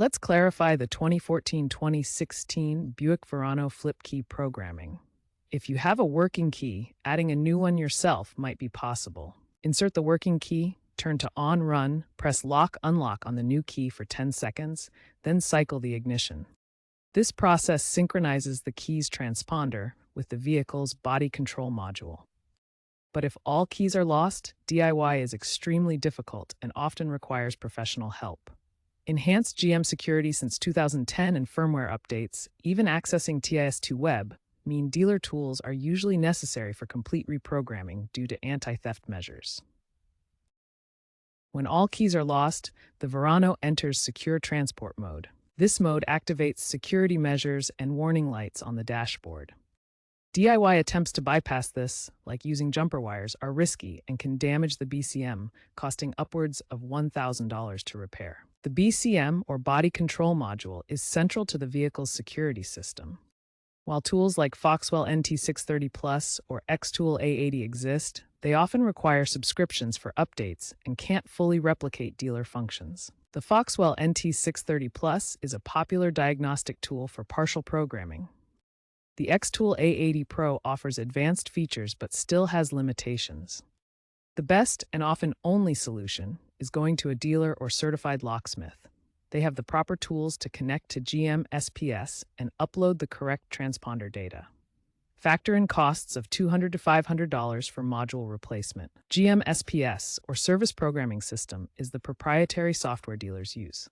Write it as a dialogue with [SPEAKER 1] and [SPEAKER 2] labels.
[SPEAKER 1] Let's clarify the 2014-2016 Buick Verano flip key programming. If you have a working key, adding a new one yourself might be possible. Insert the working key, turn to on run, press lock-unlock on the new key for 10 seconds, then cycle the ignition. This process synchronizes the key's transponder with the vehicle's body control module. But if all keys are lost, DIY is extremely difficult and often requires professional help. Enhanced GM security since 2010 and firmware updates, even accessing TIS2 Web, mean dealer tools are usually necessary for complete reprogramming due to anti-theft measures. When all keys are lost, the Verano enters secure transport mode. This mode activates security measures and warning lights on the dashboard. DIY attempts to bypass this, like using jumper wires, are risky and can damage the BCM, costing upwards of $1,000 to repair. The BCM, or Body Control Module, is central to the vehicle's security system. While tools like Foxwell NT630 Plus or Xtool A80 exist, they often require subscriptions for updates and can't fully replicate dealer functions. The Foxwell NT630 Plus is a popular diagnostic tool for partial programming. The Xtool A80 Pro offers advanced features but still has limitations. The best and often only solution is going to a dealer or certified locksmith. They have the proper tools to connect to GM SPS and upload the correct transponder data. Factor in costs of $200 to $500 for module replacement. GM SPS, or Service Programming System, is the proprietary software dealers use.